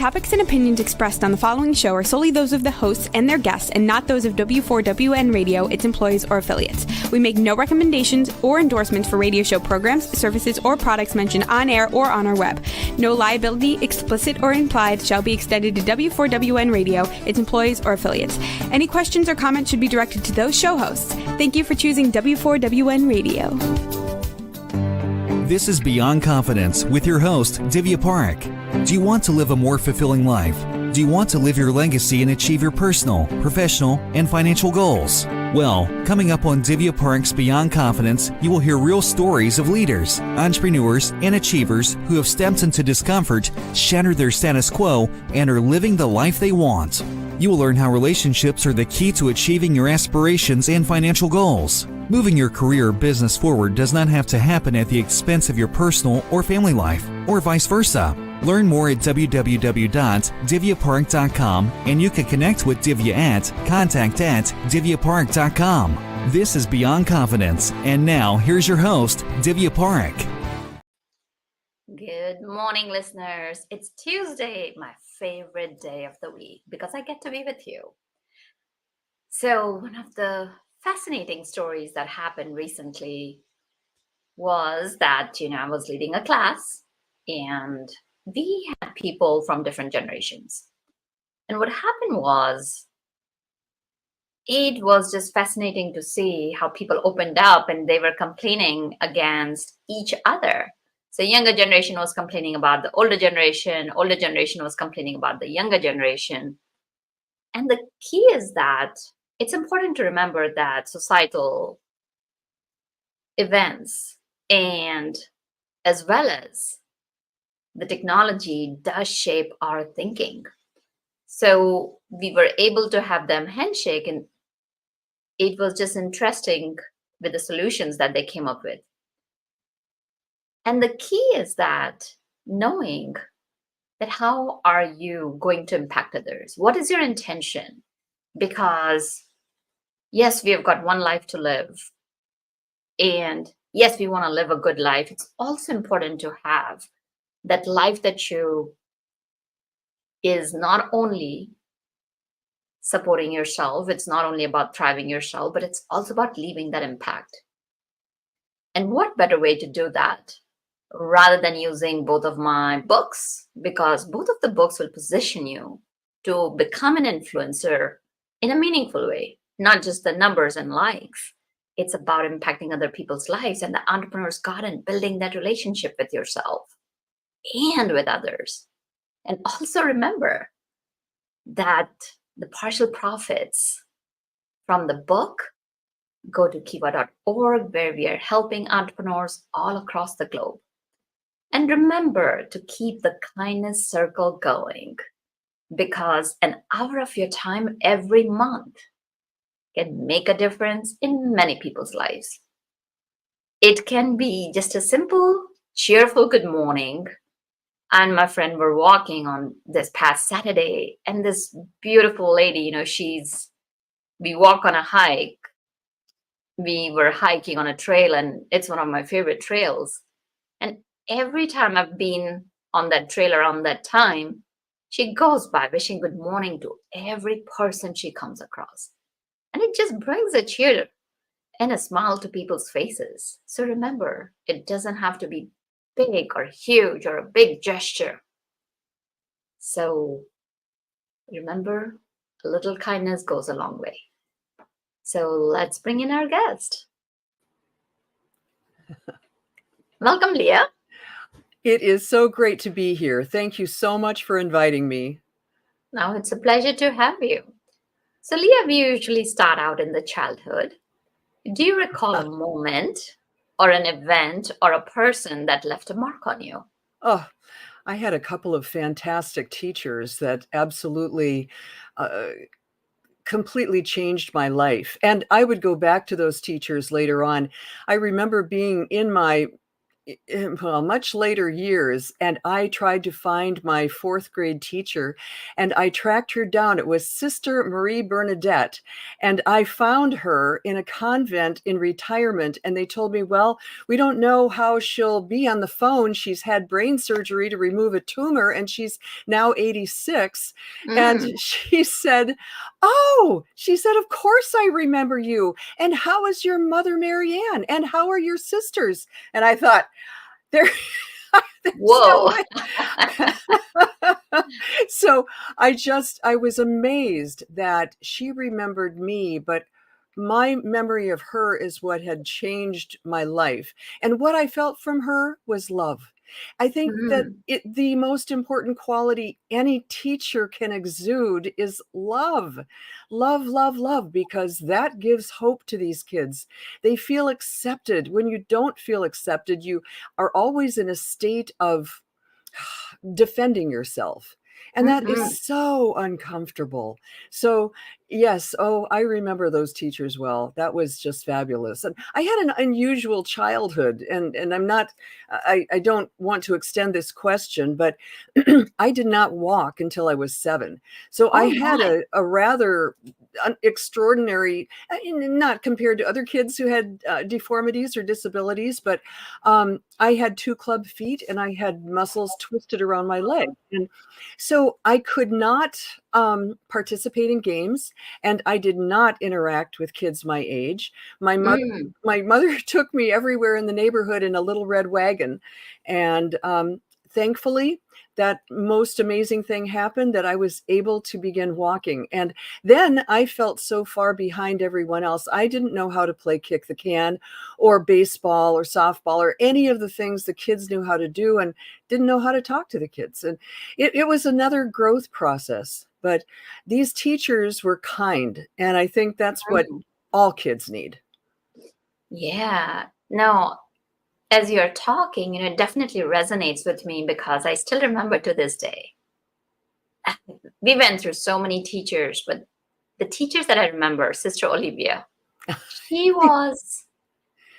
topics and opinions expressed on the following show are solely those of the hosts and their guests and not those of W4WN Radio, its employees, or affiliates. We make no recommendations or endorsements for radio show programs, services, or products mentioned on air or on our web. No liability, explicit or implied, shall be extended to W4WN Radio, its employees, or affiliates. Any questions or comments should be directed to those show hosts. Thank you for choosing W4WN Radio. This is Beyond Confidence with your host, Divya Parekh. Do you want to live a more fulfilling life? Do you want to live your legacy and achieve your personal, professional, and financial goals? Well, coming up on Divya Parekh's Beyond Confidence, you will hear real stories of leaders, entrepreneurs, and achievers who have stepped into discomfort, shattered their status quo, and are living the life they want. You will learn how relationships are the key to achieving your aspirations and financial goals. Moving your career or business forward does not have to happen at the expense of your personal or family life, or vice versa. Learn more at www.divyaparekh.com, and you can connect with Divya at contact@divyaparekh.com. This is Beyond Confidence, and now here's your host, Divya Parekh. Good morning, listeners. It's Tuesday, my favorite day of the week, because I get to be with you. So one of the fascinating stories that happened recently was that, I was leading a class and we had people from different generations. And what happened was, it was just fascinating to see how people opened up and they were complaining against each other. So younger generation was complaining about the older generation was complaining about the younger generation. And the key is that it's important to remember that societal events and as well as the technology does shape our thinking. So we were able to have them handshake, and it was just interesting with the solutions that they came up with. And the key is that knowing that how are you going to impact others? What is your intention? Because yes, we have got one life to live. And yes, we want to live a good life. It's also important to have that life that you is not only supporting yourself, it's not only about thriving yourself, but it's also about leaving that impact. And what better way to do that rather than using both of my books, because both of the books will position you to become an influencer in a meaningful way, not just the numbers and likes. It's about impacting other people's lives and the entrepreneur's garden, building that relationship with yourself and with others. And also remember that the partial profits from the book go to kiva.org, where we are helping entrepreneurs all across the globe. And remember to keep the kindness circle going, because an hour of your time every month can make a difference in many people's lives. It can be just a simple, cheerful good morning. And my friend were walking on this past Saturday, and this beautiful lady, we walk on a hike. We were hiking on a trail, and it's one of my favorite trails. And every time I've been on that trail around that time, she goes by wishing good morning to every person she comes across. And it just brings a cheer and a smile to people's faces. So remember, it doesn't have to be big or huge or a big gesture. So remember, a little kindness goes a long way. So let's bring in our guest. Welcome, Liah. It is so great to be here. Thank you so much for inviting me. Now it's a pleasure to have you. So Liah, we usually start out in the childhood. Do you recall a moment or an event or a person that left a mark on you? Oh, I had a couple of fantastic teachers that absolutely completely changed my life. And I would go back to those teachers later on. I remember being in my well, much later years, and I tried to find my fourth grade teacher, and I tracked her down. It was Sister Marie Bernadette, and I found her in a convent in retirement, and they told me, well, we don't know how she'll be on the phone. She's had brain surgery to remove a tumor, and she's now 86. And she said, oh, she said, of course I remember you. And how is your mother, Marianne? And how are your sisters? And I thought, there's Whoa. no way. So I was amazed that she remembered me, but my memory of her is what had changed my life. And what I felt from her was love. I think that the most important quality any teacher can exude is love. Love, love, love, because that gives hope to these kids. They feel accepted. When you don't feel accepted, you are always in a state of defending yourself. And that is so uncomfortable. So yes, oh, I remember those teachers well. That was just fabulous. And I had an unusual childhood, and I'm not, I don't want to extend this question, but I did not walk until I was 7. So I had a rather extraordinary, not compared to other kids who had deformities or disabilities, but I had 2 club feet and I had muscles twisted around my leg. And so I could not participate in games, and I did not interact with kids my age. My mother took me everywhere in the neighborhood in a little red wagon. And thankfully, that most amazing thing happened, that I was able to begin walking. And then I felt so far behind everyone else. I didn't know how to play kick the can or baseball or softball or any of the things the kids knew how to do, and didn't know how to talk to the kids. And it was another growth process. But these teachers were kind. And I think that's what all kids need. Yeah. No, as you're talking, it definitely resonates with me, because I still remember to this day. We went through so many teachers, but the teachers that I remember, Sister Olivia, she was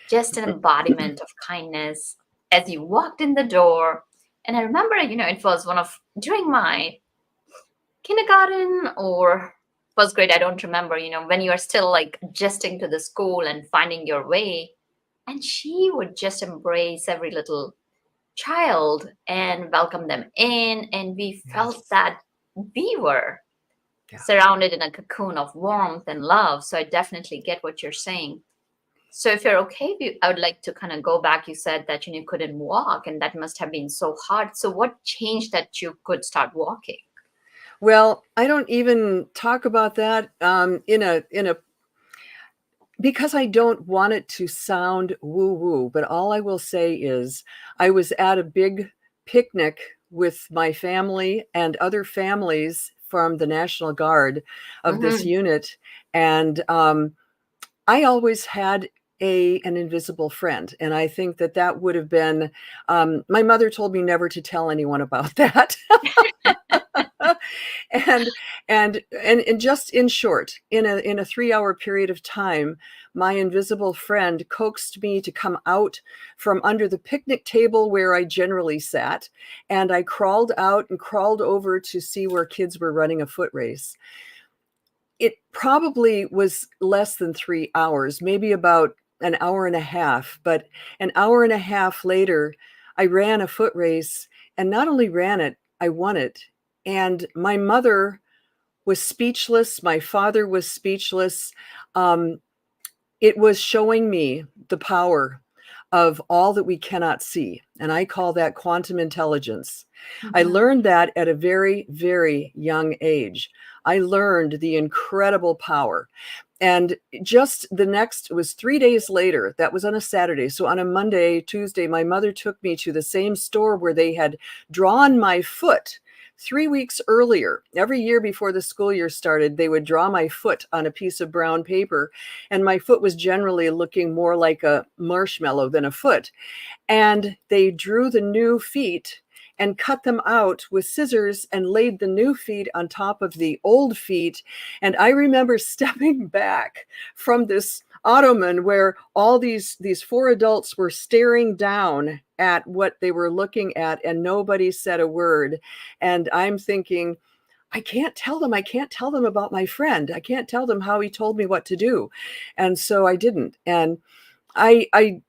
just an embodiment of kindness as you walked in the door. And I remember, it was during my kindergarten or first grade, I don't remember, when you are still like adjusting to the school and finding your way. And she would just embrace every little child and welcome them in. And we felt that we were surrounded in a cocoon of warmth and love. So I definitely get what you're saying. So if you're okay, I would like to kind of go back. You said that you couldn't walk, and that must have been so hard. So what changed that you could start walking? Well, I don't even talk about that because I don't want it to sound woo-woo, but all I will say is I was at a big picnic with my family and other families from the National Guard of this unit. And I always had an invisible friend. And I think that would have been, my mother told me never to tell anyone about that. And just in short, in a 3-hour period of time, my invisible friend coaxed me to come out from under the picnic table where I generally sat. And I crawled out and crawled over to see where kids were running a foot race. It probably was less than 3 hours, maybe about an hour and a half. But an hour and a half later, I ran a foot race, and not only ran it, I won it. And my mother was speechless. My father was speechless. It was showing me the power of all that we cannot see. And I call that quantum intelligence. I learned that at a very, very young age. I learned the incredible power. And just it was 3 days later, that was on a Saturday. So on a Monday, Tuesday, my mother took me to the same store where they had drawn my foot 3 weeks earlier. Every year before the school year started, they would draw my foot on a piece of brown paper, and my foot was generally looking more like a marshmallow than a foot. And they drew the new feet and cut them out with scissors and laid the new feet on top of the old feet. And I remember stepping back from this ottoman where all these four adults were staring down at what they were looking at, and nobody said a word. And I'm thinking, I can't tell them about my friend. I can't tell them how he told me what to do. And so I didn't. And I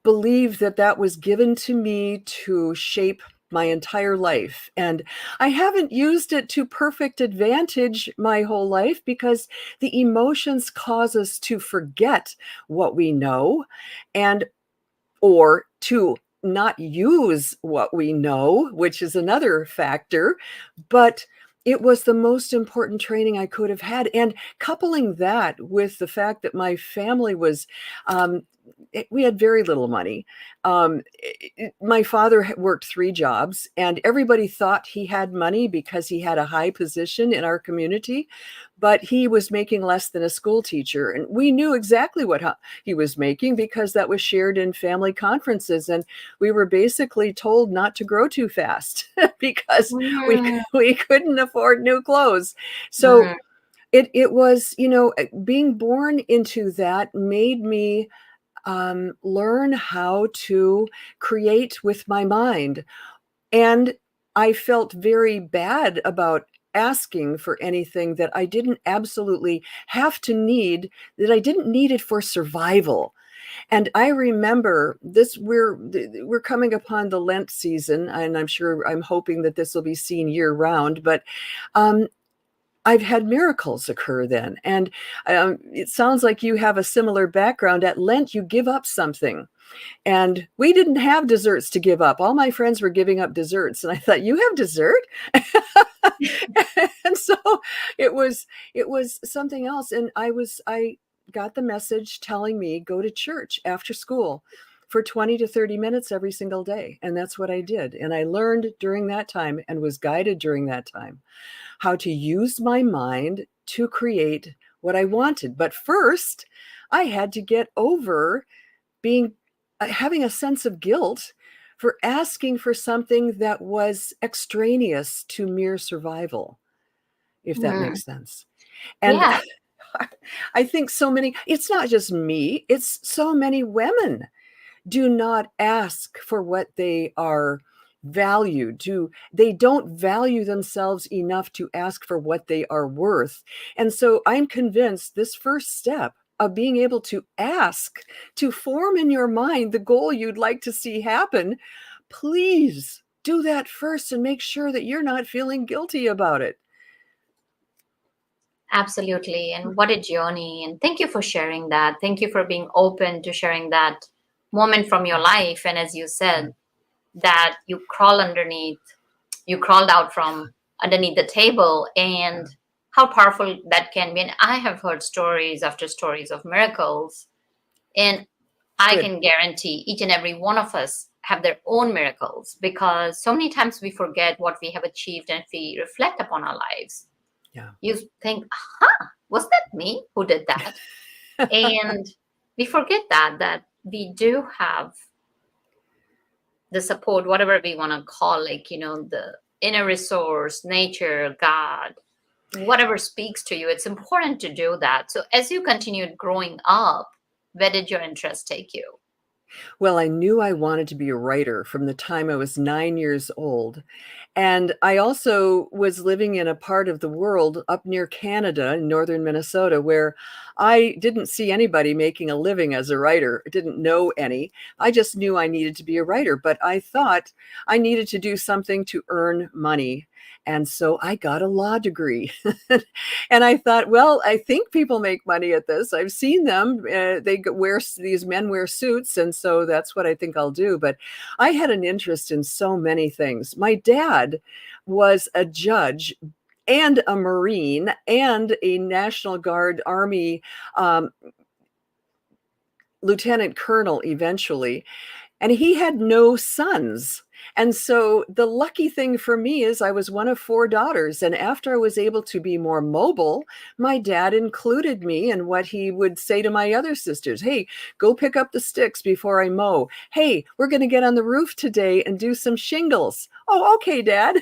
believe that was given to me to shape my entire life. And I haven't used it to perfect advantage my whole life, because the emotions cause us to forget what we know, and or to not use what we know, which is another factor. But it was the most important training I could have had. And coupling that with the fact that my family was, we had very little money. My father worked 3 jobs, and everybody thought he had money because he had a high position in our community, but he was making less than a school teacher. And we knew exactly what he was making, because that was shared in family conferences. And we were basically told not to grow too fast because we couldn't afford new clothes. So it was, being born into that made me learn how to create with my mind. And I felt very bad about asking for anything that I didn't absolutely have to need, that I didn't need it for survival. And I remember this, we're coming upon the Lent season, and I'm hoping that this will be seen year round, but I've had miracles occur then. And it sounds like you have a similar background. At Lent, you give up something. And we didn't have desserts to give up. All my friends were giving up desserts. And I thought, you have dessert? And so it was something else. And I got the message telling me, go to church after school for 20 to 30 minutes every single day. And that's what I did. And I learned during that time, and was guided during that time, how to use my mind to create what I wanted. But first, I had to get over having a sense of guilt for asking for something that was extraneous to mere survival, if that makes sense. And Yeah. I think it's not just me, it's so many women do not ask for what they are valued. They don't value themselves enough to ask for what they are worth. And so I'm convinced this first step of being able to ask, to form in your mind the goal you'd like to see happen, please do that first and make sure that you're not feeling guilty about it. Absolutely. And what a journey. And thank you for sharing that. Thank you for being open to sharing that moment from your life. And as you said, that you crawled out from underneath the table, and how powerful that can be. And I have heard stories after stories of miracles. And I Good. can guarantee each and every one of us have their own miracles, because so many times we forget what we have achieved, and if we reflect upon our lives, you think, was that me who did that? And we forget that we do have the support, whatever we want to call, the inner resource, nature, God, whatever speaks to you. It's important to do that. So as you continued growing up, where did your interest take you? Well, I knew I wanted to be a writer from the time I was 9 years old. And I also was living in a part of the world up near Canada, in northern Minnesota, where I didn't see anybody making a living as a writer. I didn't know any. I just knew I needed to be a writer, but I thought I needed to do something to earn money. And so I got a law degree. And I thought, well, I think people make money at this. I've seen them. These men wear suits. And so that's what I think I'll do. But I had an interest in so many things. My dad was a judge and a Marine and a National Guard Army lieutenant colonel eventually. And he had no sons. And so the lucky thing for me is I was one of 4 daughters. And after I was able to be more mobile, my dad included me in what he would say to my other sisters. Hey, go pick up the sticks before I mow. Hey, we're going to get on the roof today and do some shingles. Oh, okay, Dad.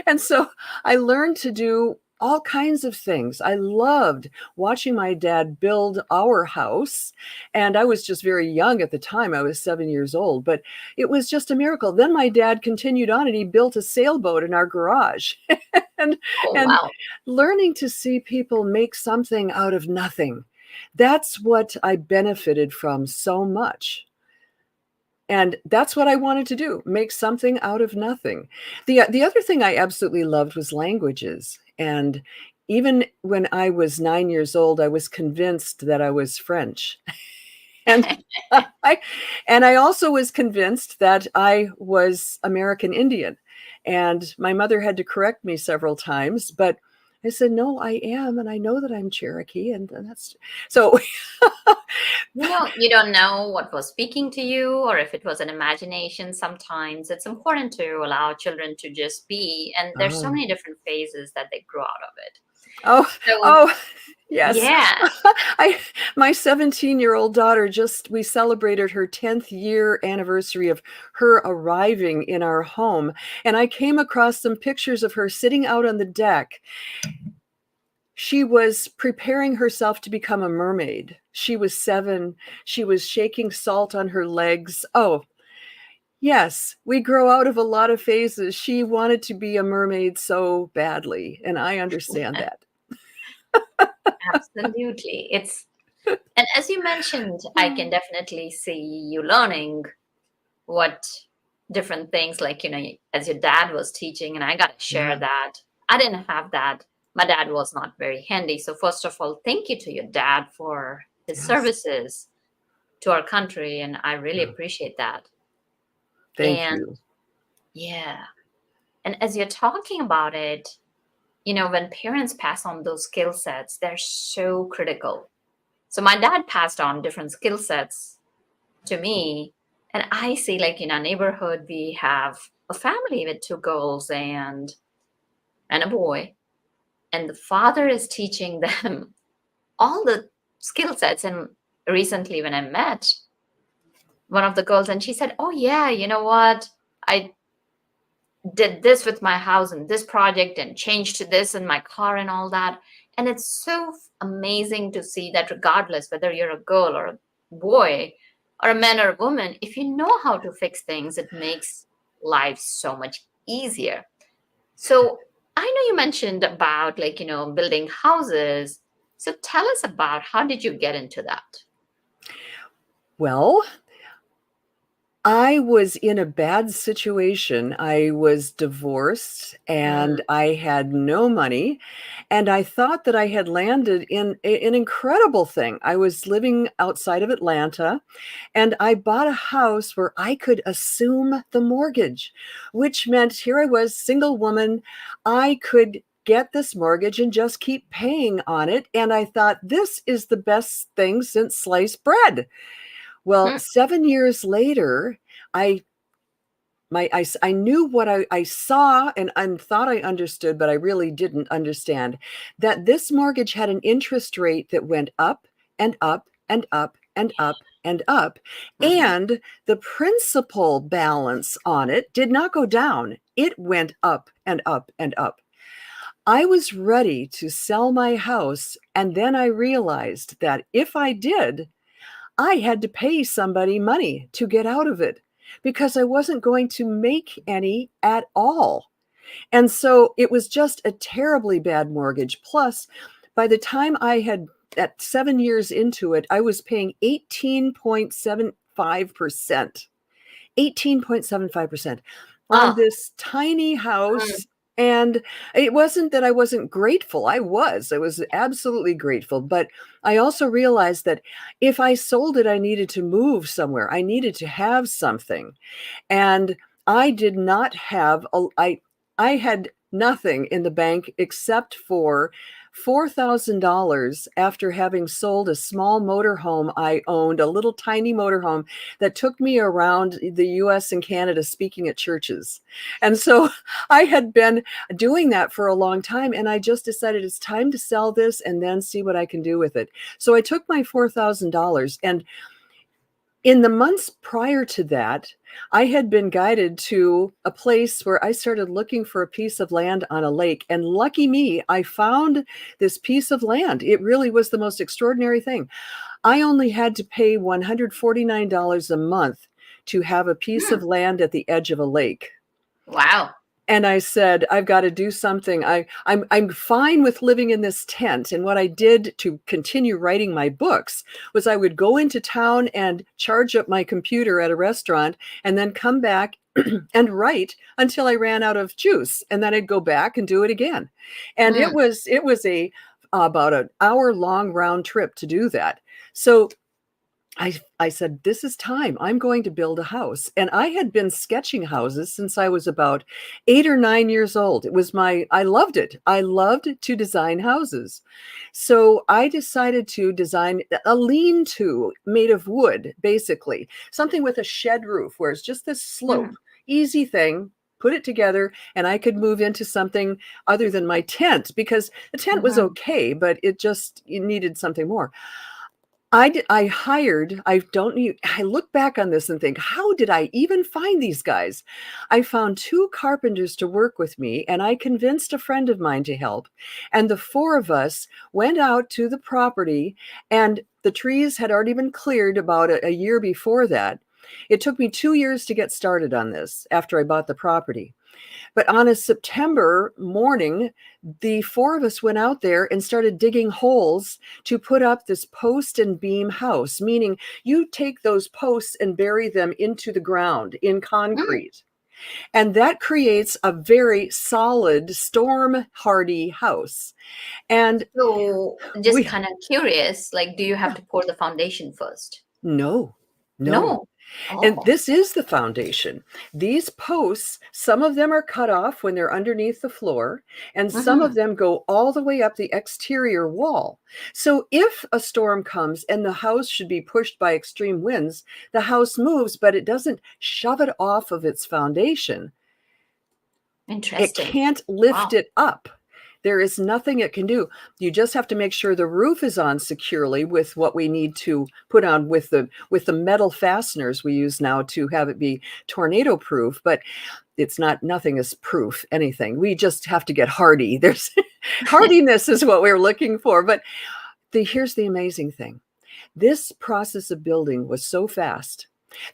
And so I learned to do all kinds of things. I loved watching my dad build our house. And I was just very young at the time. I was 7 years old, but it was just a miracle. Then my dad continued on and he built a sailboat in our garage. and, Oh, and wow. learning to see people make something out of nothing. That's what I benefited from so much. And that's what I wanted to do, make something out of nothing. The other thing I absolutely loved was languages. And even when I was 9 years old, I was convinced that I was French. And I also was convinced that I was American Indian. And my mother had to correct me several times, but I said, no, I am. And I know that I'm Cherokee. And that's so. You don't know what was speaking to you or if it was an imagination. Sometimes it's important to allow children to just be. And there's so Oh, many different phases that they grow out of it. oh, So, oh, yes. yeah. My 17-year-old daughter, we celebrated her 10th year anniversary of her arriving in our home. And I came across some pictures of her sitting out on the deck. She was preparing herself to become a mermaid. She was 7. She was shaking salt on her legs. Oh, yes, we grow out of a lot of phases. She wanted to be a mermaid so badly, and I understand that. Absolutely. And as you mentioned, I can definitely see you learning what different things, like, as your dad was teaching, and I got to share Yeah. that. I didn't have that. My dad was not very handy. So first of all, thank you to your dad for his Yes. services to our country. And I really Yeah. appreciate that. Thank And you. yeah. And as you're talking about it, when parents pass on those skill sets, they're so critical. So my dad passed on different skill sets to me. And I see, like, in our neighborhood, we have a family with 2 girls and a boy. And the father is teaching them all the skill sets. And recently, when I met one of the girls, and she said, oh, yeah, you know what? I did this with my house and this project and changed to this in my car and all that. And it's so amazing to see that regardless whether you're a girl or a boy or a man or a woman, if you know how to fix things, it makes life so much easier. So I know you mentioned about, like, building houses. So tell us about, how did you get into that? Well, I was in a bad situation. I was divorced Mm, and I had no money. And I thought that I had landed in an incredible thing. I was living outside of Atlanta and I bought a house where I could assume the mortgage, which meant here I was, single woman. I could get this mortgage and just keep paying on it. And I thought, this is the best thing since sliced bread. Well, mm, 7 years later, I I knew what I saw and thought I understood, but I really didn't understand that this mortgage had an interest rate that went up and up and up and up and up. mhm. And the principal balance on it did not go down. It went up and up and up. I was ready to sell my house, and then I realized that if I did, I had to pay somebody money to get out of it because I wasn't going to make any at all. And so it was just a terribly bad mortgage. Plus, by the time I had, at 7 years into it, I was paying 18.75%. 18.75% on Oh, this tiny mm, house. And it wasn't that I wasn't grateful. I was absolutely grateful. But I also realized that if I sold it, I needed to move somewhere. I needed to have something. And I did not have, I had nothing in the bank except for $4,000 after having sold a small motorhome I owned, a little tiny motorhome that took me around the US and Canada speaking at churches. And so I had been doing that for a long time, and I just decided it's time to sell this and then see what I can do with it. So I took my $4,000, and In the months prior to that, I had been guided to a place where I started looking for a piece of land on a lake. And lucky me, I found this piece of land. It really was the most extraordinary thing. I only had to pay $149 a month to have a piece of land at the edge of a lake. Wow. And I said, I've got to do something. I'm fine with living in this tent. And what I did to continue writing my books was I would go into town and charge up my computer at a restaurant and then come back and write until I ran out of juice. And then I'd go back and do it again. And it was a about an hour-long round trip to do that. So I said, this is time. I'm going to build a house. And I had been sketching houses since I was about 8 or 9 years old. I loved it. I loved to design houses. So I decided to design a lean-to made of wood, basically. Something with a shed roof where it's just this slope, easy thing. Put it together and I could move into something other than my tent, because the tent was okay, but it needed something more. I look back on this and think, how did I even find these guys? I found 2 carpenters to work with me, and I convinced a friend of mine to help. And the 4 of us went out to the property, and the trees had already been cleared about a year before that. It took me 2 years to get started on this after I bought the property. But on a September morning, the 4 of us went out there and started digging holes to put up this post and beam house, meaning you take those posts and bury them into the ground in concrete. And that creates a very solid, storm-hardy house. And so just kind of curious, like, do you have to pour the foundation first? No. Oh. And this is the foundation. These posts, some of them are cut off when they're underneath the floor, and some of them go all the way up the exterior wall. So if a storm comes and the house should be pushed by extreme winds, the house moves, but it doesn't shove it off of its foundation. Interesting. It can't lift it up. There is nothing it can do. You just have to make sure the roof is on securely with what we need to put on with the metal fasteners we use now to have it be tornado proof, but nothing is proof anything. We just have to get hardy. There's hardiness is what we're looking for. But here's the amazing thing. This process of building was so fast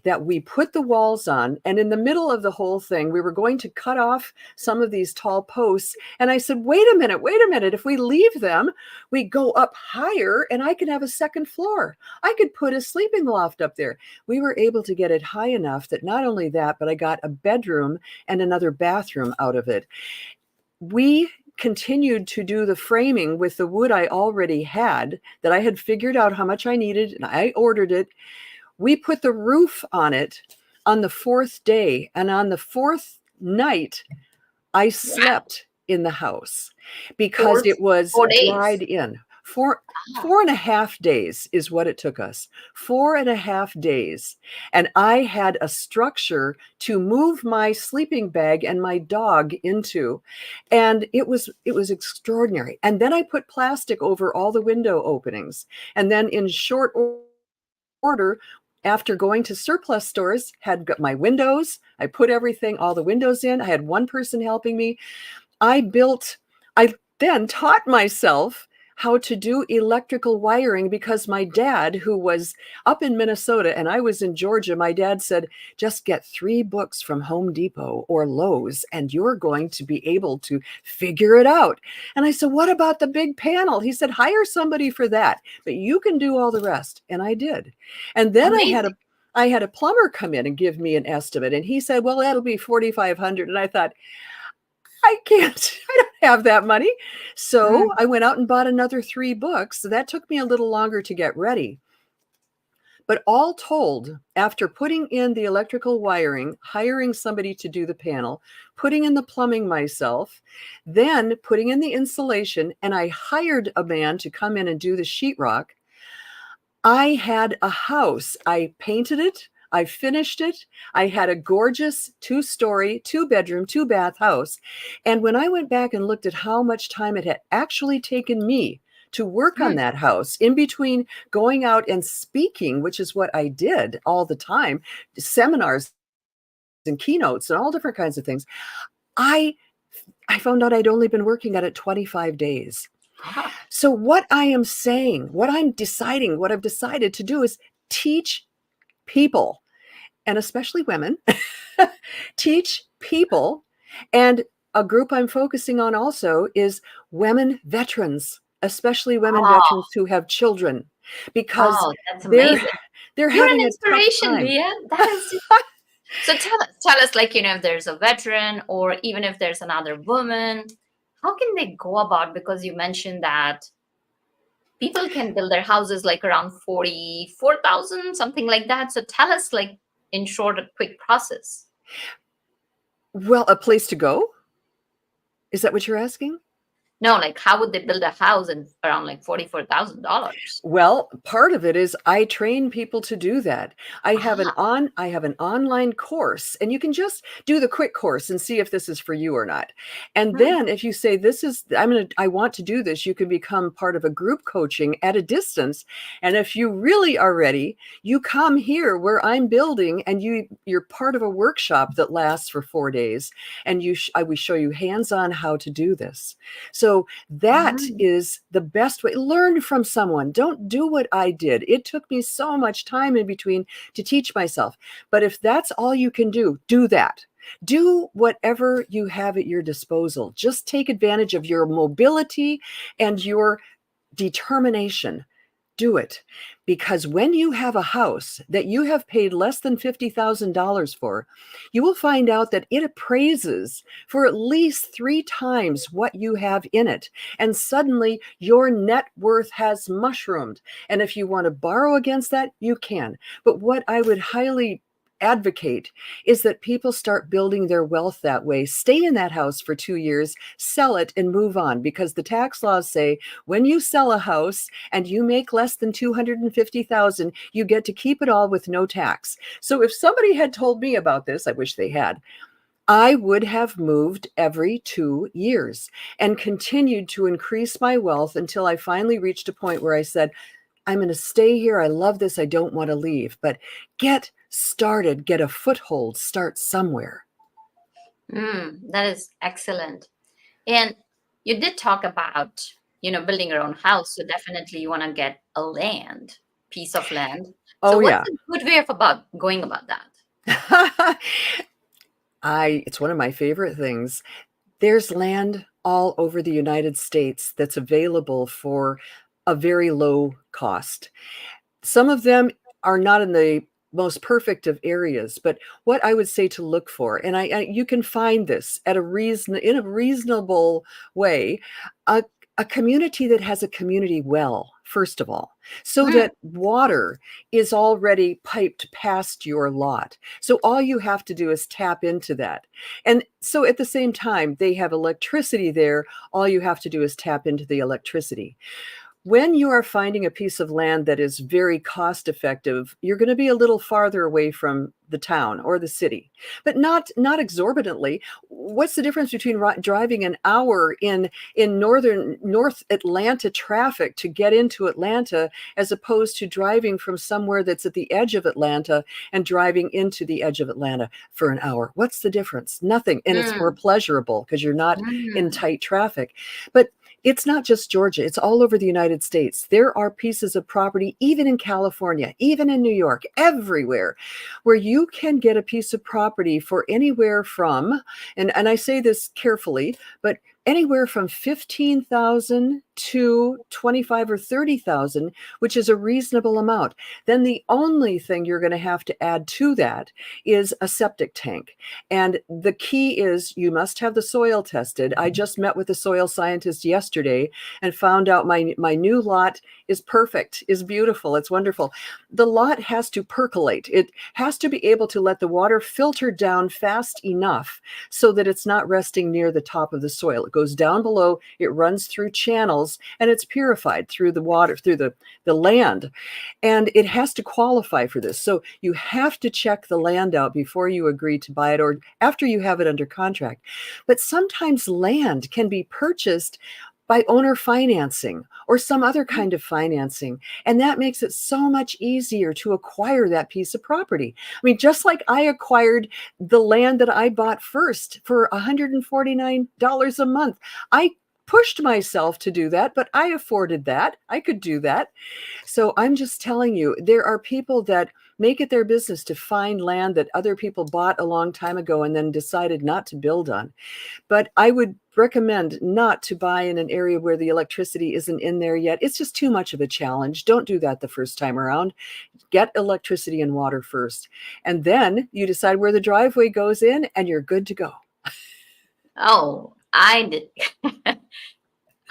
that we put the walls on, and in the middle of the whole thing, we were going to cut off some of these tall posts. And I said, wait a minute. If we leave them, we go up higher and I can have a second floor. I could put a sleeping loft up there. We were able to get it high enough that not only that, but I got a bedroom and another bathroom out of it. We continued to do the framing with the wood I already had, that I had figured out how much I needed, and I ordered it. We put the roof on it on the 4th day, and on the 4th night, I slept in the house because it was dried in. 4.5 days is what it took us. 4.5 days. And I had a structure to move my sleeping bag and my dog into. And it was extraordinary. And then I put plastic over all the window openings. And then in short order, after going to surplus stores, had got my windows. I put all the windows in. I had one person helping me. I then taught myself how to do electrical wiring, because my dad, who was up in Minnesota and I was in Georgia, my dad said, just get 3 books from Home Depot or Lowe's and you're going to be able to figure it out. And I said, what about the big panel? He said, hire somebody for that, but you can do all the rest. And I did. And then I had a plumber come in and give me an estimate. And he said, well, that'll be $4,500. And I thought, I don't have that money. So I went out and bought another 3 books. So that took me a little longer to get ready. But all told, after putting in the electrical wiring, hiring somebody to do the panel, putting in the plumbing myself, then putting in the insulation, and I hired a man to come in and do the sheetrock, I had a house. I painted it. I finished it. I had a gorgeous 2-story, 2-bedroom, 2-bath house. And when I went back and looked at how much time it had actually taken me to work on that house in between going out and speaking, which is what I did all the time, seminars and keynotes and all different kinds of things. I found out I'd only been working at it 25 days. So what I am saying, what I've decided to do is teach people, and especially women, teach people. And a group I'm focusing on also is women veterans, especially women veterans who have children, because that's amazing. they're You're having an a tough inspiration, time. Leah. That is so tell us, like, if there's a veteran or even if there's another woman, how can they go about, because you mentioned that people can build their houses like around 44,000, something like that. So tell us, like, in short, a quick process. Well, a place to go? Is that what you're asking? No, like, how would they build a house in around like $44,000? Well, part of it is I train people to do that. I have an online course, and you can just do the quick course and see if this is for you or not. And then if you say I want to do this, you can become part of a group coaching at a distance. And if you really are ready, you come here where I'm building, and you're part of a workshop that lasts for 4 days, and we show you hands-on how to do this. So that is the best way. Learn from someone. Don't do what I did. It took me so much time in between to teach myself. But if that's all you can do, do that. Do whatever you have at your disposal. Just take advantage of your mobility and your determination. Do it. Because when you have a house that you have paid less than $50,000 for, you will find out that it appraises for at least 3 times what you have in it. And suddenly your net worth has mushroomed. And if you want to borrow against that, you can. But what I would highly advocate is that people start building their wealth that way. Stay in that house for 2 years, sell it, and move on, because the tax laws say when you sell a house and you make less than $250,000, you get to keep it all with no tax. So if somebody had told me about this, I wish they had, I would have moved every 2 years and continued to increase my wealth until I finally reached a point where I said, I'm going to stay here. I love this. I don't want to leave. But get started, get a foothold, start somewhere. That is excellent. And you did talk about, building your own house. So definitely you want to get a piece of land. So what's a good way of going about that? It's one of my favorite things. There's land all over the United States that's available for a very low cost. Some of them are not in the most perfect of areas, but what I would say to look for, and you can find this in a reasonable way, a community that has a community well, first of all, so that water is already piped past your lot. So all you have to do is tap into that. And so at the same time, they have electricity there. All you have to do is tap into the electricity. When you are finding a piece of land that is very cost effective, you're going to be a little farther away from the town or the city, but not exorbitantly. What's the difference between driving an hour in North Atlanta traffic to get into Atlanta, as opposed to driving from somewhere that's at the edge of Atlanta and driving into the edge of Atlanta for an hour? What's the difference? Nothing. And it's more pleasurable because you're not in tight traffic. But it's not just Georgia. It's all over the United States. There are pieces of property, even in California, even in New York, everywhere, where you can get a piece of property for anywhere from, and I say this carefully, but anywhere from 15,000 to 25 or 30,000, which is a reasonable amount. Then the only thing you're going to have to add to that is a septic tank. And the key is you must have the soil tested. I just met with a soil scientist yesterday and found out my new lot is perfect, is beautiful, it's wonderful. The lot has to percolate. It has to be able to let the water filter down fast enough so that it's not resting near the top of the soil. It goes down below, it runs through channels, and it's purified through the water, through the land. And it has to qualify for this. So you have to check the land out before you agree to buy it or after you have it under contract. But sometimes land can be purchased by owner financing or some other kind of financing. And that makes it so much easier to acquire that piece of property. I mean, just like I acquired the land that I bought first for $149 a month. I pushed myself to do that, but I afforded that. I could do that. So I'm just telling you, there are people that make it their business to find land that other people bought a long time ago and then decided not to build on. But I would recommend not to buy in an area where the electricity isn't in there yet. It's just too much of a challenge. Don't do that the first time around. Get electricity and water first. And then you decide where the driveway goes in and you're good to go. Oh, I did.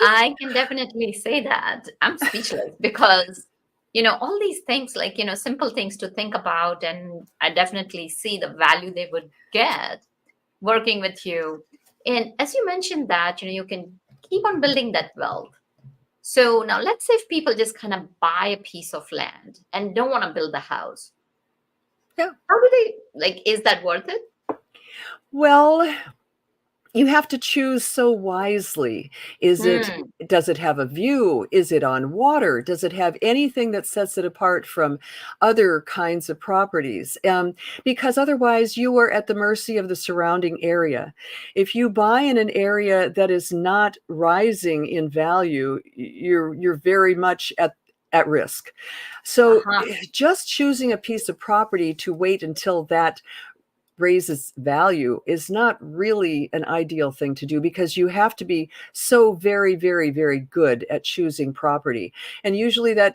I can definitely say that. I'm speechless because, all these things, like, simple things to think about. And I definitely see the value they would get working with you. And as you mentioned that, you can keep on building that wealth. So now let's say if people just kind of buy a piece of land and don't want to build a house. Yeah. How do they, is that worth it? Well, you have to choose so wisely. Does it have a view? Is it on water? Does it have anything that sets it apart from other kinds of properties? Because otherwise you are at the mercy of the surrounding area. If you buy in an area that is not rising in value, you're very much at risk. So just choosing a piece of property to wait until that raises value is not really an ideal thing to do, because you have to be so very, very, very good at choosing property. And usually that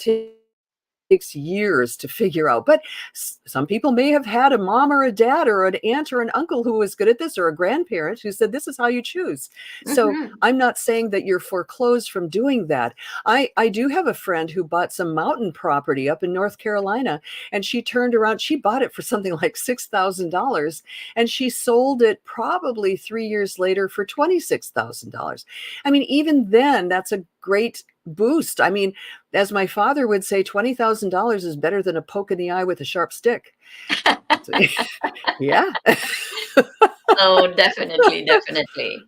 takes years to figure out. But some people may have had a mom or a dad or an aunt or an uncle who was good at this, or a grandparent who said, this is how you choose. So I'm not saying that you're foreclosed from doing that. I do have a friend who bought some mountain property up in North Carolina, and she turned around, she bought it for something like $6,000, and she sold it probably 3 years later for $26,000. I mean, even then, that's a great boost. I mean, as my father would say, $20,000 is better than a poke in the eye with a sharp stick. Yeah. Oh, definitely, definitely.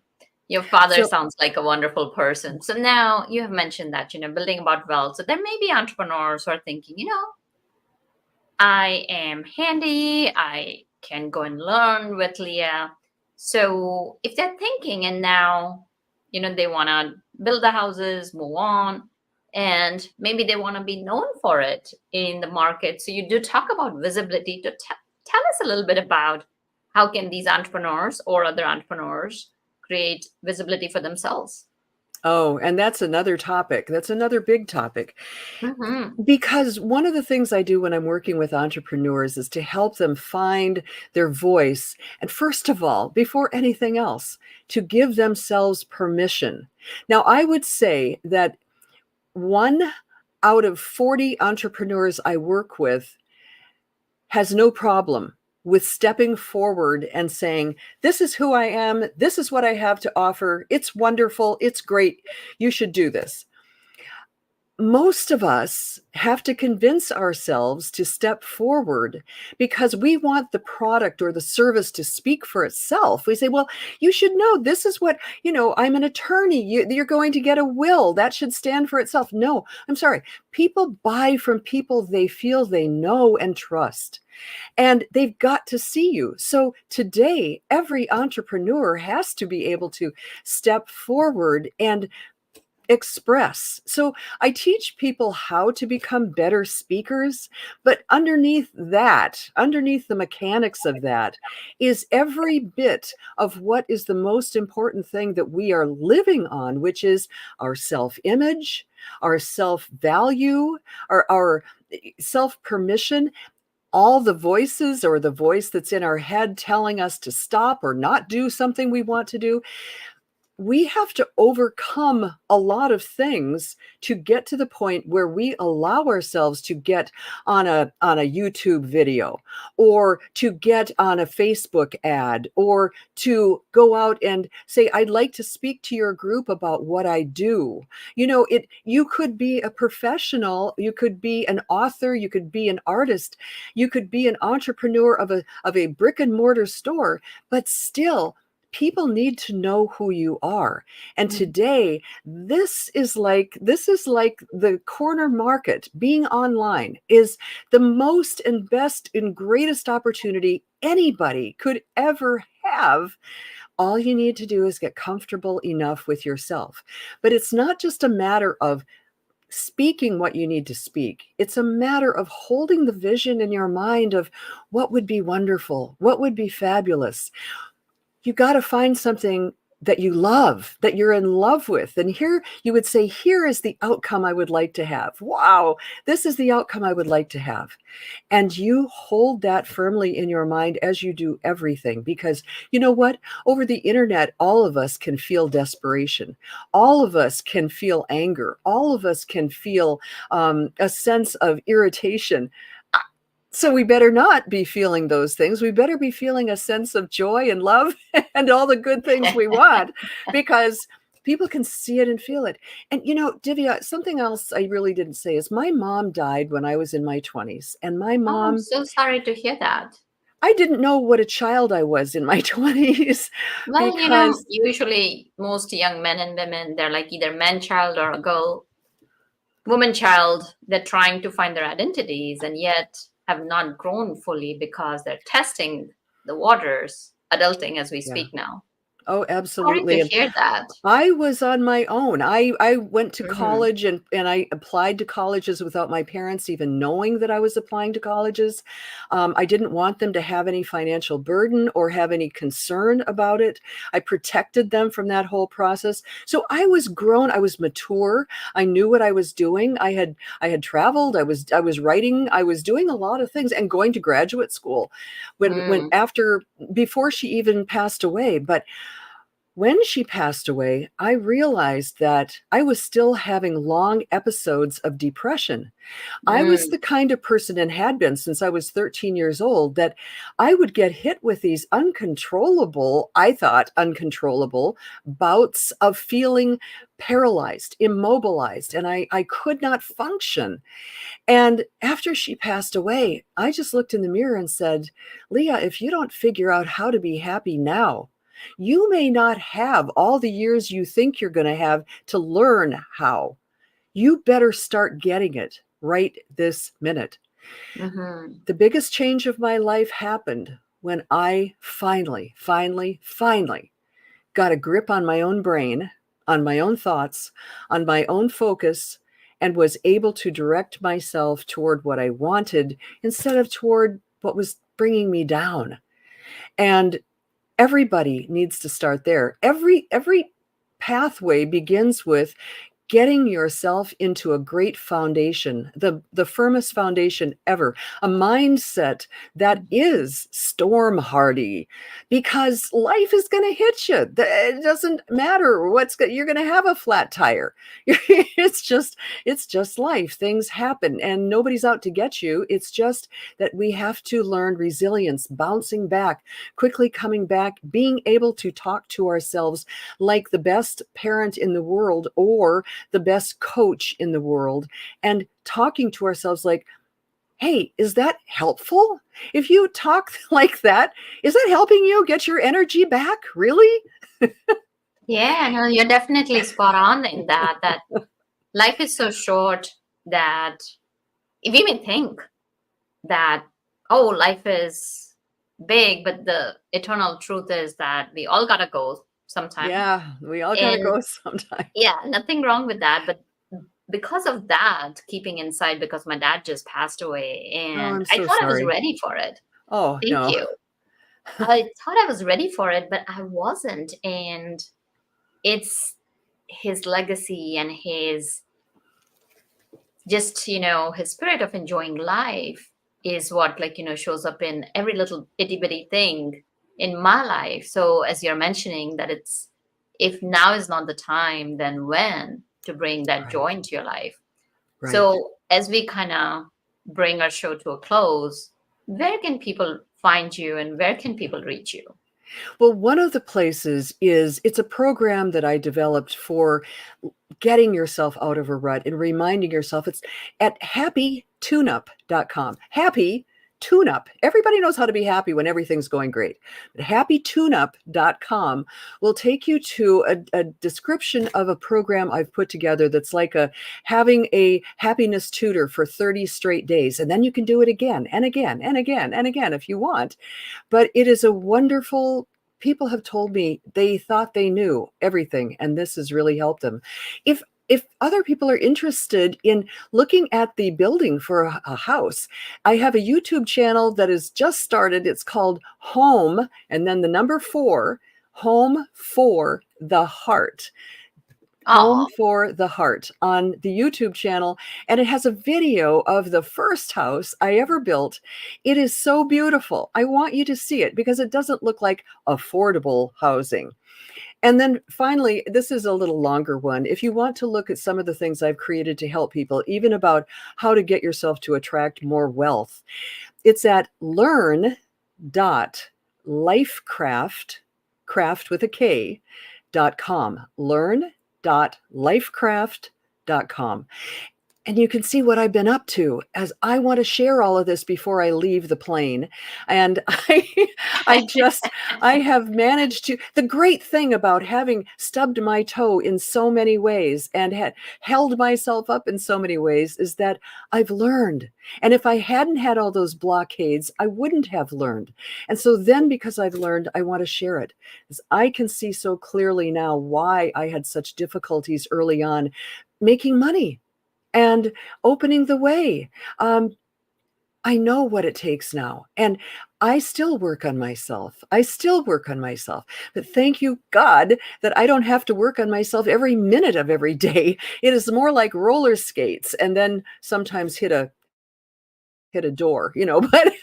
Your father sounds like a wonderful person. So now you have mentioned that, building about wealth. So there may be entrepreneurs who are thinking, I am handy. I can go and learn with Liah. So if they're thinking and now, they want to build the houses, move on, and maybe they want to be known for it in the market. So you do talk about visibility. To tell us a little bit about how can these entrepreneurs or other entrepreneurs create visibility for themselves? Oh, and that's another topic. That's another big topic. Because one of the things I do when I'm working with entrepreneurs is to help them find their voice. And first of all, before anything else, to give themselves permission. Now, I would say that 1 out of 40 entrepreneurs I work with has no problem with stepping forward and saying, this is who I am. This is what I have to offer. It's wonderful. It's great. You should do this. Most of us have to convince ourselves to step forward because we want the product or the service to speak for itself. We say, well, you should know this is what, I'm an attorney. You're going to get a will. That should stand for itself. No, I'm sorry. People buy from people they feel they know and trust. And they've got to see you. So today, every entrepreneur has to be able to step forward and express. So I teach people how to become better speakers, but underneath the mechanics of that is every bit of what is the most important thing that we are living on, which is our self-image, our self-value, our self-permission. All the voices, or the voice that's in our head telling us to stop or not do something we want to do. We have to overcome a lot of things to get to the point where we allow ourselves to get on a YouTube video, or to get on a Facebook ad, or to go out and say, I'd like to speak to your group about what I do. You could be a professional, you could be an author, you could be an artist, you could be an entrepreneur of a brick and mortar store, but still people need to know who you are. And today, this is like the corner market. Being online is the most and best and greatest opportunity anybody could ever have. All you need to do is get comfortable enough with yourself. But it's not just a matter of speaking what you need to speak. It's a matter of holding the vision in your mind of what would be wonderful, what would be fabulous. You got to find something that you love, that you're in love with. And here you would say, here is the outcome I would like to have. Wow, this is the outcome I would like to have. And you hold that firmly in your mind as you do everything, because you know what? Over the internet, all of us can feel desperation. All of us can feel anger. All of us can feel a sense of irritation. So we better not be feeling those things. We better be feeling a sense of joy and love and all the good things we want, because people can see it and feel it. And, you know, Divya, something else I really didn't say is my mom died when I was in my 20s. And my Oh, I'm mom, so sorry to hear that. I didn't know what a child I was in my 20s Well, because, usually most young men and women, they're like either man child or a girl, woman child. They're trying to find their identities and yet have not grown fully because they're testing the waters, adulting as we yeah. speak now. Oh, Sorry absolutely. to And hear that. I was on my own. I went to Mhm. college and I applied to colleges without my parents even knowing that I was applying to colleges. I didn't want them to have any financial burden or have any concern about it. I protected them from that whole process. So I was grown. I was mature. I knew what I was doing. I had traveled. I was writing. I was doing a lot of things and going to graduate school when after before she even passed away. But when she passed away, I realized that I was still having long episodes of depression. I was the kind of person, and had been since I was 13 years old, that I would get hit with these uncontrollable, I thought uncontrollable, bouts of feeling paralyzed, immobilized, and I could not function. And after she passed away, I just looked in the mirror and said, Liah, if you don't figure out how to be happy now, you may not have all the years you think you're going to have to learn how. You better start getting it right this minute. The biggest change of my life happened when I finally got a grip on my own brain, on my own thoughts, on my own focus, and was able to direct myself toward what I wanted instead of toward what was bringing me down. And everybody needs to start there. Every pathway begins with getting yourself into a great foundation, the firmest foundation ever, a mindset that is storm hardy, because life is going to hit you. It doesn't matter you're going to have a flat tire. It's just life. Things happen and nobody's out to get you. It's just that we have to learn resilience, bouncing back, quickly coming back, being able to talk to ourselves like the best parent in the world or the best coach in the world, and talking to ourselves like, hey, is that helpful? If you talk like that, is that helping you get your energy back? Really? Yeah, no, you're definitely spot on in that life is so short that if we may think that, oh, life is big, but the eternal truth is that we all gotta go sometime. Yeah, we all gotta And go sometime. yeah, nothing wrong with that. But because of that, keeping inside, because my dad just passed away Oh, and I'm I so thought I was sorry. ready for it. Oh, Thank no. you. I thought I was ready for it, but I wasn't. And it's his legacy and his just, his spirit of enjoying life is what, shows up in every little itty bitty thing in my life. So as you're mentioning that if now is not the time, then when to bring that joy Right, into your life. right. So as we kind of bring our show to a close, where can people find you and where can people reach you? Well, one of the places it's a program that I developed for getting yourself out of a rut and reminding yourself. It's at happytuneup.com. Happy tune-up. Everybody knows how to be happy when everything's going great. But happytuneup.com will take you to a description of a program I've put together that's like having a happiness tutor for 30 straight days. And then you can do it again and again and again and again if you want. But it is a wonderful, people have told me they thought they knew everything, and this has really helped them. If other people are interested in looking at the building for a house, I have a YouTube channel that has just started. It's called Home, and then the number 4, Home for the Heart. Home for the Heart on the YouTube channel. And it has a video of the first house I ever built. It is so beautiful. I want you to see it because it doesn't look like affordable housing. And then finally, this is a little longer one. If you want to look at some of the things I've created to help people, even about how to get yourself to attract more wealth, it's at learn.lifecraft.com. Learn.lifecraft.com. And you can see what I've been up to, as I want to share all of this before I leave the plane. And I have managed to, the great thing about having stubbed my toe in so many ways and had held myself up in so many ways is that I've learned. And if I hadn't had all those blockades, I wouldn't have learned. And so then, because I've learned, I want to share it. Because I can see so clearly now why I had such difficulties early on making money and opening the way. I know what it takes now, and I still work on myself. But thank you, God, that I don't have to work on myself every minute of every day. It is more like roller skates, and then sometimes hit a door, but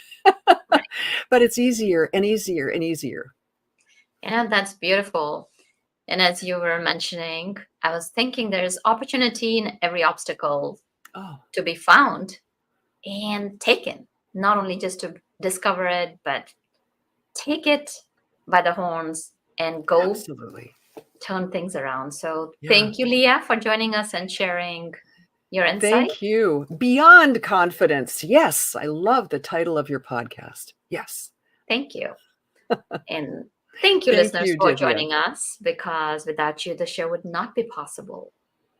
but it's easier and easier and easier. Yeah, that's beautiful. And as you were mentioning, I was thinking there's opportunity in every obstacle to be found and taken, not only just to discover it, but take it by the horns and go turn things around. So Thank you, Liah, for joining us and sharing your insight. Thank you. Beyond Confidence. Yes, I love the title of your podcast. Yes. Thank you. And thank you, listeners, for joining us, because without you, the show would not be possible.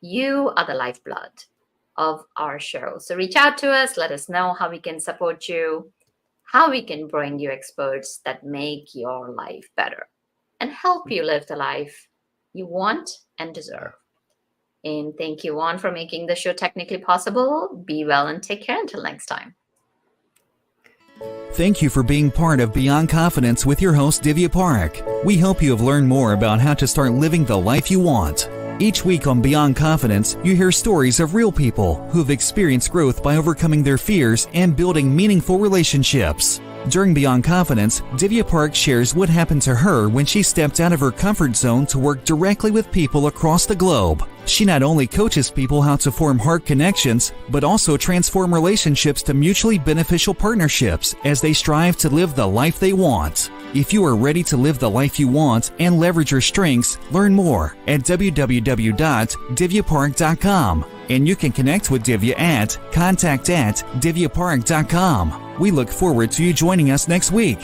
You are the lifeblood of our show. So reach out to us. Let us know how we can support you, how we can bring you experts that make your life better and help you live the life you want and deserve. And thank you, Juan, for making the show technically possible. Be well and take care until next time. Thank you for being part of Beyond Confidence with your host, Divya Parekh. We hope you have learned more about how to start living the life you want. Each week on Beyond Confidence, you hear stories of real people who have experienced growth by overcoming their fears and building meaningful relationships. During Beyond Confidence, Divya Parekh shares what happened to her when she stepped out of her comfort zone to work directly with people across the globe. She not only coaches people how to form heart connections, but also transform relationships to mutually beneficial partnerships as they strive to live the life they want. If you are ready to live the life you want and leverage your strengths, learn more at www.divyaparekh.com. And you can connect with Divya at contact@divyaparekh.com. We look forward to you joining us next week.